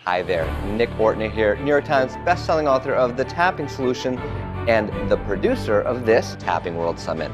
Hi there, Nick Ortner here, New York Times bestselling author of The Tapping Solution and the producer of this Tapping World Summit.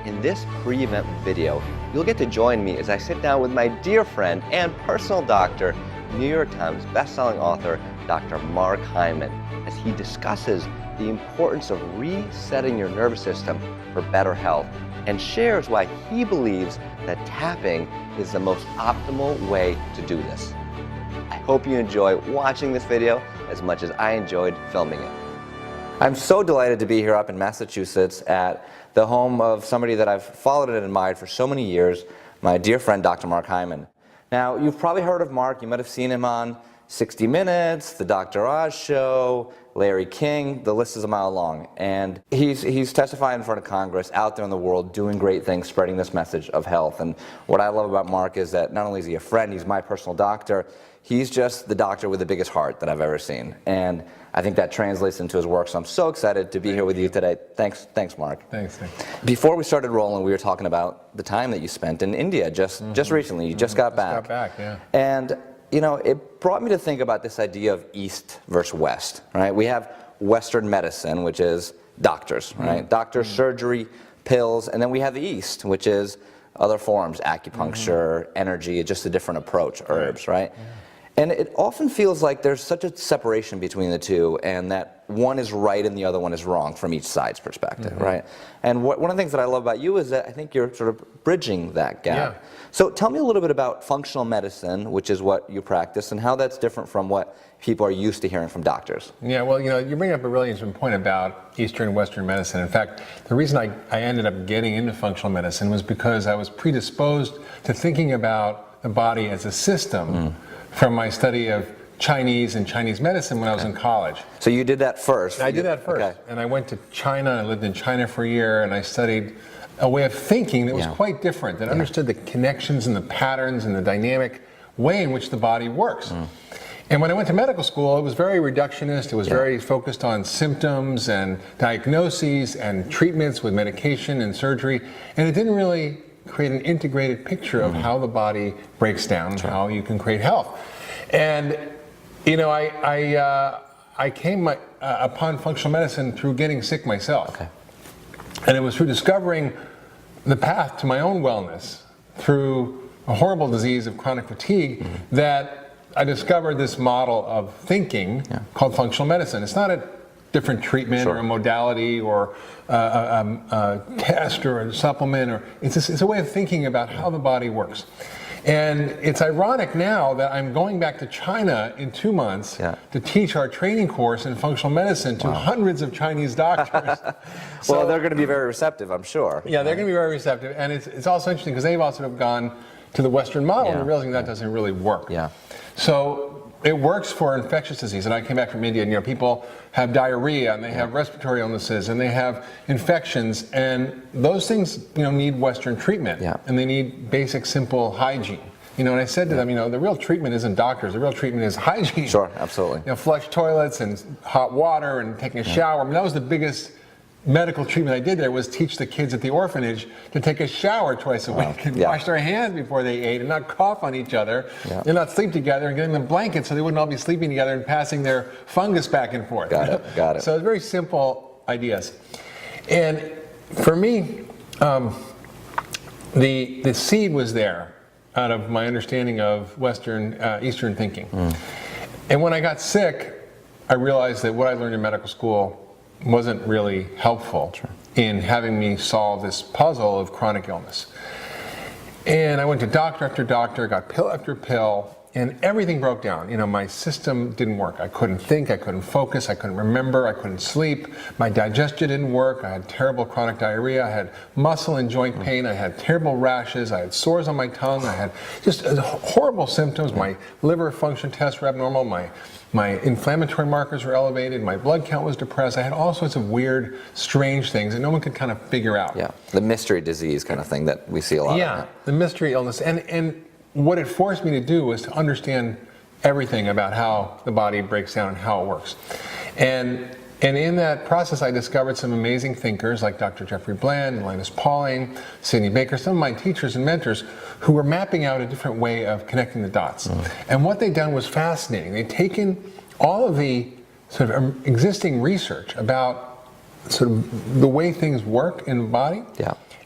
In this pre-event video, you'll get to join me as I sit down with my dear friend and personal doctor, New York Times bestselling author, Dr. Mark Hyman, as he discusses the importance of resetting your nervous system for better health and shares why he believes that tapping is the most optimal way to do this. I hope you enjoy watching this video as much as I enjoyed filming it. I'm so delighted to be here up in Massachusetts at the home of somebody that I've followed and admired for so many years, my dear friend Dr. Mark Hyman. Now, you've probably heard of Mark. You might have seen him on 60 Minutes, The Dr. Oz Show, Larry King, the list is a mile long. And he's testifying in front of Congress, out there in the world, doing great things, spreading this message of health. And what I love about Mark is that not only is he a friend, he's my personal doctor, he's just the doctor with the biggest heart that I've ever seen. And I think that translates into his work, so I'm so excited to be here with you today. Thanks, Mark. Thanks. Before we started rolling, we were talking about the time that you spent in India just recently. You just got back. Yeah. And you know, it brought me to think about this idea of East versus West, right? We have Western medicine, which is doctors, right? Doctors, surgery, pills, and then we have the East, which is other forms, acupuncture, energy, just a different approach, herbs, right? Yeah. And it often feels like there's such a separation between the two, and that one is right and the other one is wrong from each side's perspective, right? And one of the things that I love about you is that I think you're sort of bridging that gap. Yeah. So tell me a little bit about functional medicine, which is what you practice, and how that's different from what people are used to hearing from doctors. Yeah, well, you know, you bring up a really interesting point about Eastern and Western medicine. In fact, the reason I ended up getting into functional medicine was because I was predisposed to thinking about the body as a system from my study of Chinese and Chinese medicine when I was in college. So you did that first? I did that first. And I went to China, I lived in China for a year, and I studied a way of thinking that was quite different, that understood the connections and the patterns and the dynamic way in which the body works. And when I went to medical school, it was very reductionist. It was very focused on symptoms and diagnoses and treatments with medication and surgery, and it didn't really create an integrated picture of how the body breaks down and how you can create health. And you know, I came upon functional medicine through getting sick myself. And it was through discovering the path to my own wellness through a horrible disease of chronic fatigue that I discovered this model of thinking called functional medicine. It's not a different treatment or a modality or a test or a supplement, or it's a way of thinking about how the body works. And it's ironic now that I'm going back to China in 2 months to teach our training course in functional medicine to hundreds of Chinese doctors. Well, they're going to be very receptive, I'm sure. Yeah, they're going to be very receptive. And it's also interesting because they've also gone to the Western model and realizing that doesn't really work. So it works for infectious disease. And I came back from India, and you know, people have diarrhea and they have respiratory illnesses and they have infections, and those things, you know, need Western treatment and they need basic, simple hygiene. You know, and I said to them, you know, the real treatment isn't doctors, the real treatment is hygiene. Sure, absolutely. You know, flush toilets and hot water and taking a shower. I mean, that was the biggest medical treatment I did there, was teach the kids at the orphanage to take a shower twice a week and wash their hands before they ate and not cough on each other and not sleep together, and getting them blankets so they wouldn't all be sleeping together and passing their fungus back and forth. Got it. So it's very simple ideas. And for me, the seed was there out of my understanding of Eastern thinking. And when I got sick, I realized that what I learned in medical school wasn't really helpful in having me solve this puzzle of chronic illness. And I went to doctor after doctor, got pill after pill, and everything broke down. You know, my system didn't work. I couldn't think, I couldn't focus, I couldn't remember, I couldn't sleep. My digestion didn't work. I had terrible chronic diarrhea. I had muscle and joint pain. I had terrible rashes. I had sores on my tongue. I had just horrible symptoms. My liver function tests were abnormal. My inflammatory markers were elevated. My blood count was depressed. I had all sorts of weird, strange things that no one could kind of figure out. Yeah, the mystery disease kind of thing that we see a lot of. Yeah, the mystery illness. And what it forced me to do was to understand everything about how the body breaks down and how it works. And And in that process, I discovered some amazing thinkers like Dr. Jeffrey Bland, Linus Pauling, Sidney Baker, some of my teachers and mentors who were mapping out a different way of connecting the dots. And what they'd done was fascinating. They'd taken all of the sort of existing research about sort of the way things work in the body,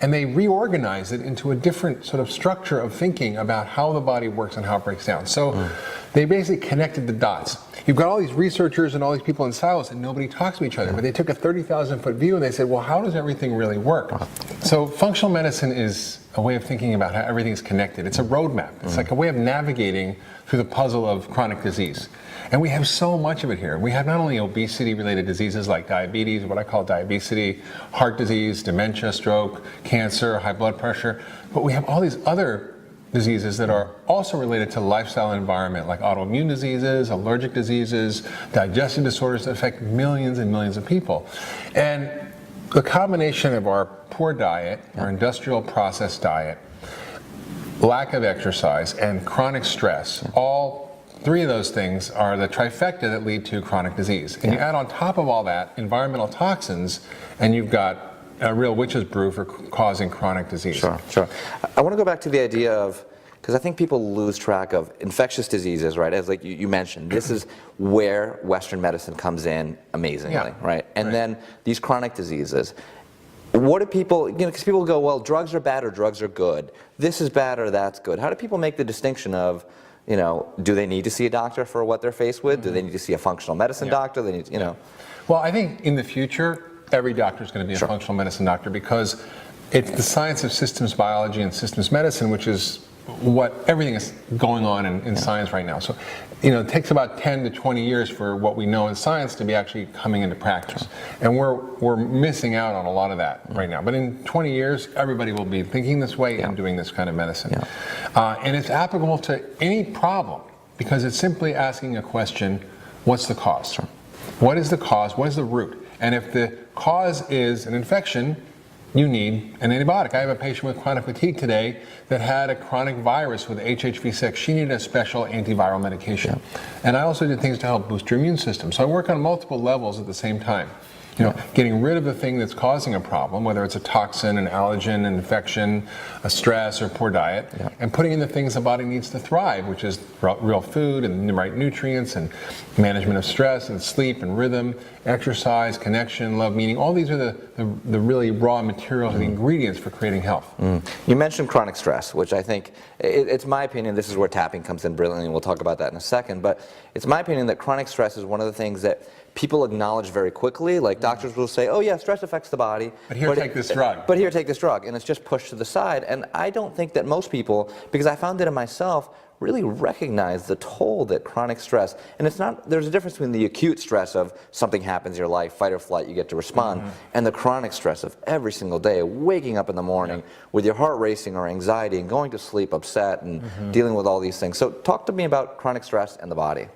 and they reorganized it into a different sort of structure of thinking about how the body works and how it breaks down. So they basically connected the dots. You've got all these researchers and all these people in silos and nobody talks to each other, but they took a 30,000-foot view and they said, well, how does everything really work? So functional medicine is a way of thinking about how everything is connected. It's a roadmap. It's like a way of navigating through the puzzle of chronic disease. And we have so much of it here. We have not only obesity-related diseases like diabetes, what I call diabesity, heart disease, dementia, stroke, cancer, high blood pressure, but we have all these other diseases that are also related to lifestyle and environment, like autoimmune diseases, allergic diseases, digestive disorders that affect millions and millions of people. And the combination of our poor diet, our industrial processed diet, lack of exercise, and chronic stress, all three of those things are the trifecta that lead to chronic disease. And you add on top of all that environmental toxins, and you've got a real witch's brew for causing chronic disease. Sure. I want to go back to the idea of, because I think people lose track of infectious diseases, right? As like you mentioned, this is where Western medicine comes in amazingly, right? And then these chronic diseases. What do people, because people go, well, drugs are bad or drugs are good. This is bad or that's good. How do people make the distinction of, do they need to see a doctor for what they're faced with? Do they need to see a functional medicine doctor? They need, Well, I think in the future, every doctor is going to be a functional medicine doctor because it's the science of systems biology and systems medicine, which is what everything is going on in science right now. So, it takes about 10 to 20 years for what we know in science to be actually coming into practice. And we're missing out on a lot of that right now. But in 20 years, everybody will be thinking this way and doing this kind of medicine. And it's applicable to any problem because it's simply asking a question, what's the cause? What is the cause? What is the root? And if the cause is an infection, you need an antibiotic. I have a patient with chronic fatigue today that had a chronic virus with HHV6. She needed a special antiviral medication. And I also did things to help boost your immune system. So I work on multiple levels at the same time. Getting rid of the thing that's causing a problem, whether it's a toxin, an allergen, an infection, a stress, or poor diet, and putting in the things the body needs to thrive, which is real food and the right nutrients and management of stress and sleep and rhythm, exercise, connection, love, meaning. All these are the really raw materials and ingredients for creating health. You mentioned chronic stress, which I think, it's my opinion, this is where tapping comes in brilliantly, and we'll talk about that in a second, but it's my opinion that chronic stress is one of the things that people acknowledge very quickly. Like doctors will say, oh yeah, stress affects the body. But here, take this drug. But here, take this drug. And it's just pushed to the side. And I don't think that most people, because I found it in myself, really recognize the toll that chronic stress, and it's not, there's a difference between the acute stress of something happens in your life, fight or flight, you get to respond, and the chronic stress of every single day, waking up in the morning with your heart racing or anxiety and going to sleep upset and dealing with all these things. So talk to me about chronic stress and the body.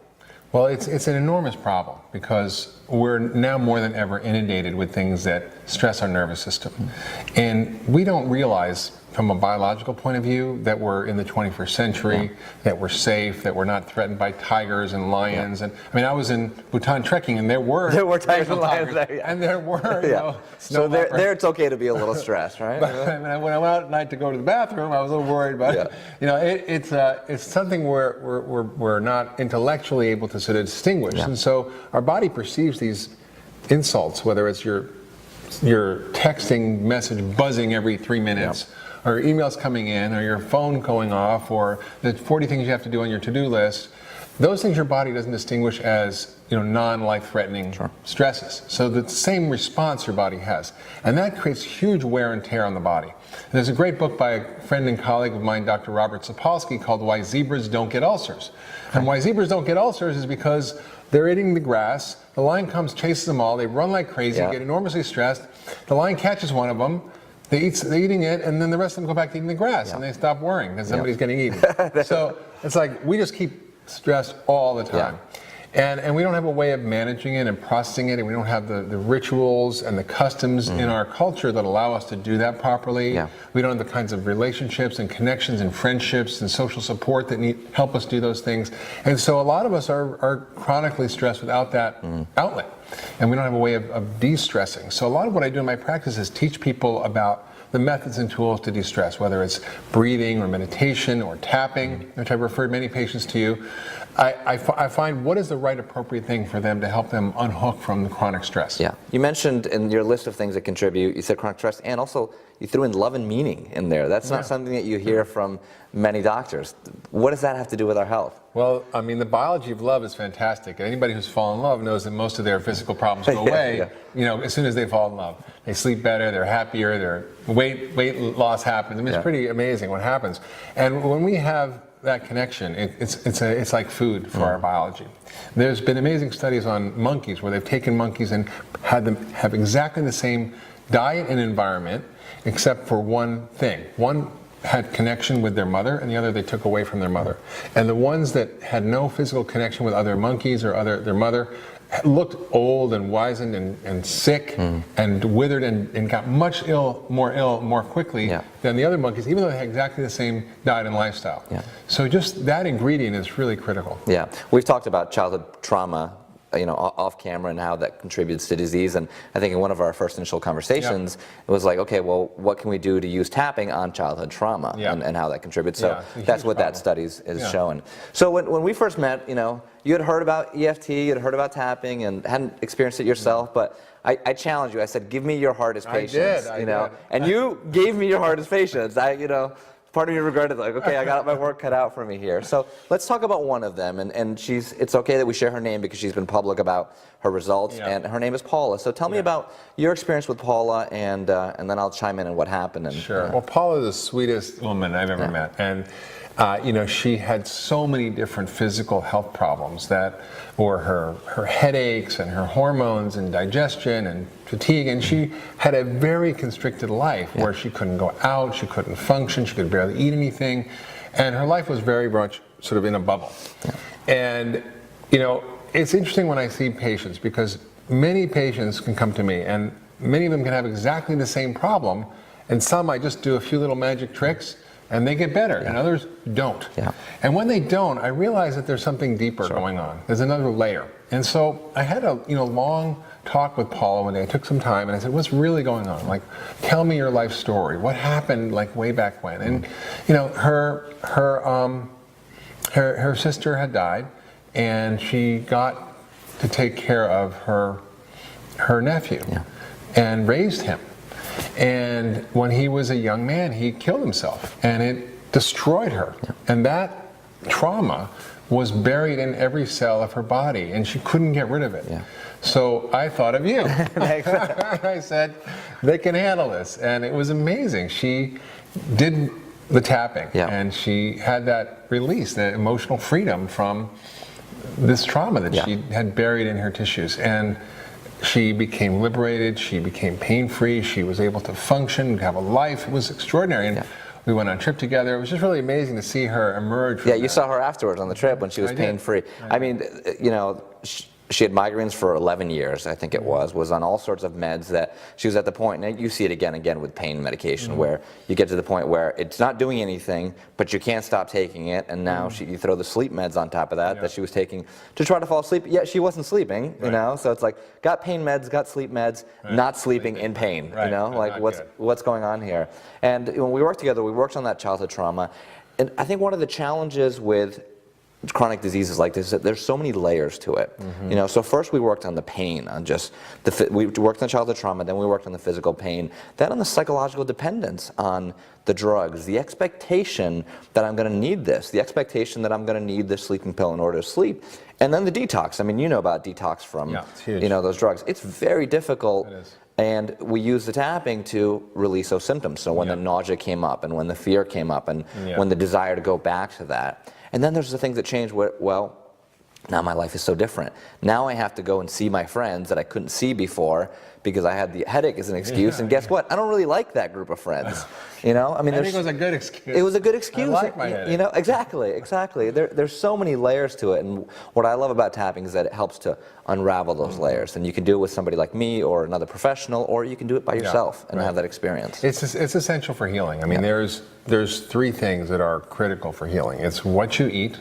Well, it's an enormous problem because we're now more than ever inundated with things that stress our nervous system. And we don't realize from a biological point of view that we're in the 21st century, that we're safe, that we're not threatened by tigers and lions. And I mean, I was in Bhutan trekking and there were tigers and lions there, and there were so there it's okay to be a little stressed, right? But I mean, when I went out at night to go to the bathroom, I was a little worried about it. It's something where we're not intellectually able to sort of distinguish. And so our body perceives these insults, whether it's your texting message buzzing every 3 minutes, or emails coming in, or your phone going off, or the 40 things you have to do on your to-do list. Those things your body doesn't distinguish as non-life-threatening stresses. So the same response your body has. And that creates huge wear and tear on the body. And there's a great book by a friend and colleague of mine, Dr. Robert Sapolsky, called Why Zebras Don't Get Ulcers. And why zebras don't get ulcers is because they're eating the grass, the lion comes, chases them all, they run like crazy, get enormously stressed, the lion catches one of them, they're eating it, and then the rest of them go back to eating the grass, and they stop worrying because somebody's getting eaten. So it's like we just keep stressed all the time. And we don't have a way of managing it and processing it, and we don't have the rituals and the customs in our culture that allow us to do that properly. Yeah. We don't have the kinds of relationships and connections and friendships and social support that help us do those things. And so a lot of us are chronically stressed without that outlet. And we don't have a way of de-stressing. So a lot of what I do in my practice is teach people about the methods and tools to de-stress, whether it's breathing or meditation or tapping, which I've referred many patients to you. I find what is the right appropriate thing for them to help them unhook from the chronic stress. Yeah. You mentioned in your list of things that contribute, you said chronic stress, and also you threw in love and meaning in there. That's not something that you hear from many doctors. What does that have to do with our health? Well, I mean, the biology of love is fantastic. Anybody who's fallen in love knows that most of their physical problems go away, you know, as soon as they fall in love. They sleep better, they're happier, their weight loss happens. I mean, it's pretty amazing what happens. And when we have that connection, it's like food for our biology. There's been amazing studies on monkeys where they've taken monkeys and had them have exactly the same diet and environment, except for one thing. One had connection with their mother, and the other they took away from their mother. And the ones that had no physical connection with other monkeys or their mother looked old and wizened and sick and withered and got much more ill more quickly than the other monkeys, even though they had exactly the same diet and lifestyle. So just that ingredient is really critical. Yeah, we've talked about childhood trauma, you know, off camera and how that contributes to disease. And I think in one of our first initial conversations, it was like, okay, well, what can we do to use tapping on childhood trauma and how that contributes? So that's what that study is showing. So when we first met, you know, you had heard about EFT, you had heard about tapping and hadn't experienced it yourself, but I challenged you. I said, give me your hardest patients. I you know, did. And you gave me your hardest patients. You know, part of me regretted, like, okay, I got my work cut out for me here. So let's talk about one of them, and it's okay that we share her name because she's been public about her results, and her name is Paula. So tell me about your experience with Paula, and then I'll chime in on what happened. And, sure. Well, Paula is the sweetest woman I've ever met, and you know, she had so many different physical health problems that were her headaches and her hormones and digestion and fatigue, and she had a very constricted life where she couldn't go out, she couldn't function, she could barely eat anything, and her life was very much sort of in a bubble. And you know, it's interesting when I see patients, because many patients can come to me and many of them can have exactly the same problem, and some I just do a few little magic tricks and they get better, and others don't. And when they don't, I realize that there's something deeper going on. There's another layer. And so I had a long talk with Paula one day. I took some time and I said, what's really going on? Like, tell me your life story. What happened like way back when? And you know, her sister had died, and she got to take care of her nephew and raised him. And when he was a young man, he killed himself, and it destroyed her. And that trauma was buried in every cell of her body, and she couldn't get rid of it. So I thought of you. I said, they can handle this. And it was amazing. She did the tapping, and she had that release, that emotional freedom from this trauma that she had buried in her tissues. And she became liberated, she became pain-free, she was able to function, have a life. It was extraordinary. And we went on a trip together. It was just really amazing to see her emerge from you saw her afterwards on the trip when she was pain-free. I mean, you know, she had migraines for 11 years, I think it was on all sorts of meds that she was at the point, and you see it again with pain medication, where you get to the point where it's not doing anything, but you can't stop taking it, and now you throw the sleep meds on top of that she was taking to try to fall asleep. Yet she wasn't sleeping, you know, so it's like, got pain meds, got sleep meds, not sleeping in pain, you know, like what's going on here? And when we worked together, we worked on that childhood trauma, and I think one of the challenges with chronic diseases like this, there's so many layers to it. You know, so first we worked on the pain, on just we worked on childhood trauma, then we worked on the physical pain, then on the psychological dependence on the drugs, the expectation that I'm going to need this, the expectation that I'm going to need this sleeping pill in order to sleep, and then the detox. I mean, you know about detox from you know, those drugs. It's very difficult. It is. And we used the tapping to release those symptoms. So when the nausea came up, and when the fear came up, and when the desire to go back to that. And then there's the things that change where, well, Now my life is so different. Now I have to go and see my friends that I couldn't see before because I had the headache as an excuse. And guess what? I don't really like that group of friends. You know, I mean, I think it was a good excuse. It was a good excuse. I like my headache. You know, exactly. There's so many layers to it, and what I love about tapping is that it helps to unravel those layers. And you can do it with somebody like me or another professional, or you can do it by yourself and have that experience. It's essential for healing. I mean, there's three things that are critical for healing. It's what you eat,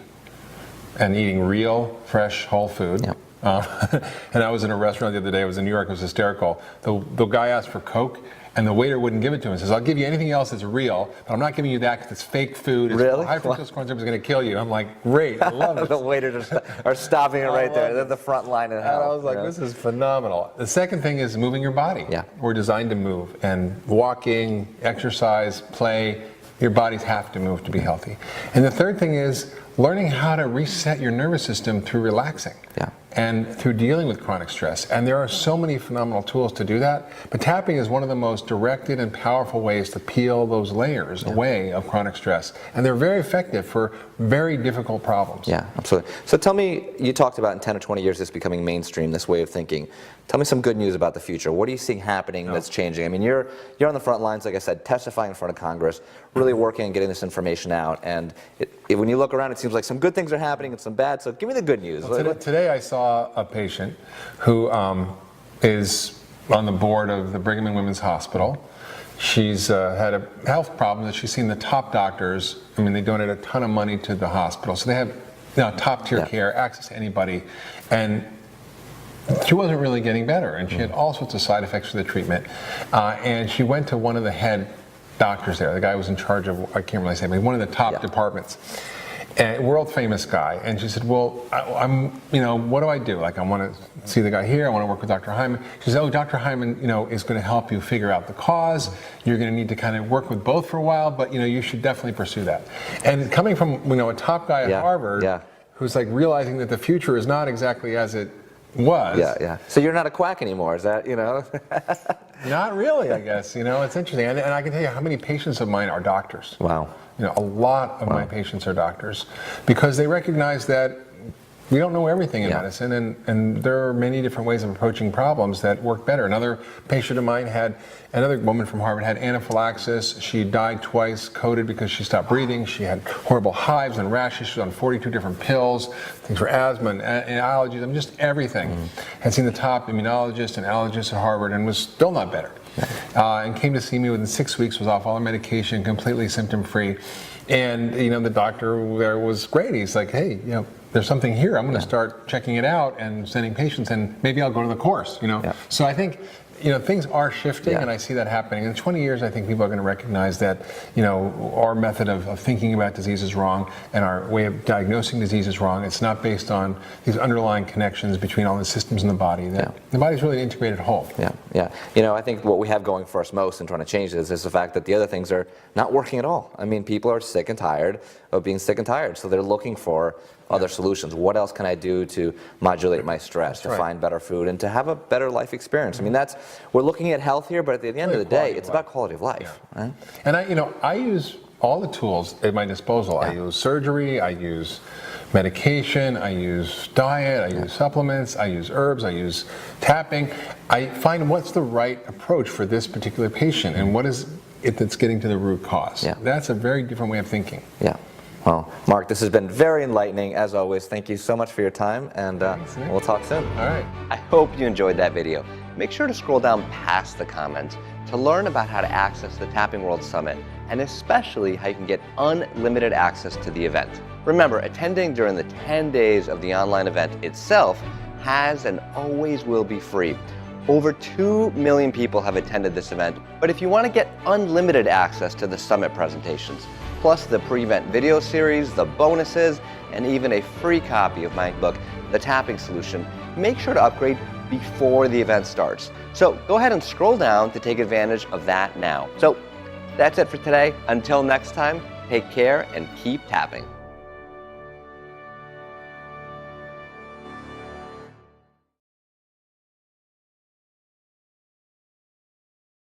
and eating real, fresh, whole food. Yep. And I was in a restaurant the other day. I was in New York. It was hysterical. The guy asked for Coke, and the waiter wouldn't give it to him. He says, "I'll give you anything else that's real, but I'm not giving you that because it's fake food. It's really? High fructose corn syrup is going to kill you." I'm like, "Great, I love it." The waiters are stopping it right there. They're the front line of hell. And I was like, "This is phenomenal." The second thing is moving your body. Yeah. We're designed to move, and walking, exercise, play. Your bodies have to move to be healthy. And the third thing is learning how to reset your nervous system through relaxing. Yeah. And through dealing with chronic stress. And there are so many phenomenal tools to do that, but tapping is one of the most directed and powerful ways to peel those layers away of chronic stress. And they're very effective for very difficult problems. Yeah, absolutely. So tell me, you talked about in 10 or 20 years this becoming mainstream, this way of thinking. Tell me some good news about the future. What are you seeing happening that's changing? I mean, you're on the front lines, like I said, testifying in front of Congress, really working on getting this information out. And when you look around, it seems like some good things are happening and some bad. So give me the good news. Well, today I saw a patient who is on the board of the Brigham and Women's Hospital. She's had a health problem that she's seen the top doctors. I mean, they donate a ton of money to the hospital, so they have top tier care, access to anybody, and she wasn't really getting better, and she had all sorts of side effects for the treatment. And she went to one of the head doctors there. The guy was in charge of, I can't really say, but one of the top departments. And world famous guy, and she said, "Well, I'm, what do I do? Like, I want to see the guy here. I want to work with Dr. Hyman." She said, "Oh, Dr. Hyman, is going to help you figure out the cause. You're going to need to kind of work with both for a while, but you should definitely pursue that." And coming from a top guy at Harvard, who's like realizing that the future is not exactly as it was. Yeah. So you're not a quack anymore, is that, Not really, I guess. It's interesting, and I can tell you how many patients of mine are doctors. Wow. A lot of my patients are doctors because they recognize that we don't know everything in medicine, and there are many different ways of approaching problems that work better. Another patient of mine another woman from Harvard had anaphylaxis. She died twice, coded because she stopped breathing. She had horrible hives and rashes. She was on 42 different pills, things for asthma and allergies, just everything. Had seen the top immunologist and allergist at Harvard and was still not better. And came to see me within 6 weeks, was off all her medication, completely symptom-free. And, the doctor there was great. He's like, "Hey, there's something here. I'm going to start checking it out and sending patients, and maybe I'll go to the course." So I think things are shifting, and I see that happening. In 20 years, I think people are going to recognize that our method of thinking about disease is wrong, and our way of diagnosing disease is wrong. It's not based on these underlying connections between all the systems in the body. The body's really an integrated whole. Yeah. I think what we have going for us most in trying to change this is the fact that the other things are not working at all. I mean, people are sick and tired of being sick and tired, so they're looking for other solutions. What else can I do to modulate my stress, to find better food, and to have a better life experience? I mean, we're looking at health here, but at the end of the day, it's about quality of life. Right? And I use all the tools at my disposal. I use surgery, I use medication, I use diet, I use supplements, I use herbs, I use tapping. I find what's the right approach for this particular patient, and what is it that's getting to the root cause. That's a very different way of thinking. Well, Mark, this has been very enlightening, as always. Thank you so much for your time, and we'll talk soon. All right. I hope you enjoyed that video. Make sure to scroll down past the comments to learn about how to access the Tapping World Summit, and especially how you can get unlimited access to the event. Remember, attending during the 10 days of the online event itself has and always will be free. Over 2 million people have attended this event, but if you want to get unlimited access to the summit presentations, plus the pre-event video series, the bonuses, and even a free copy of my book, The Tapping Solution, make sure to upgrade before the event starts. So go ahead and scroll down to take advantage of that now. So that's it for today. Until next time, take care and keep tapping.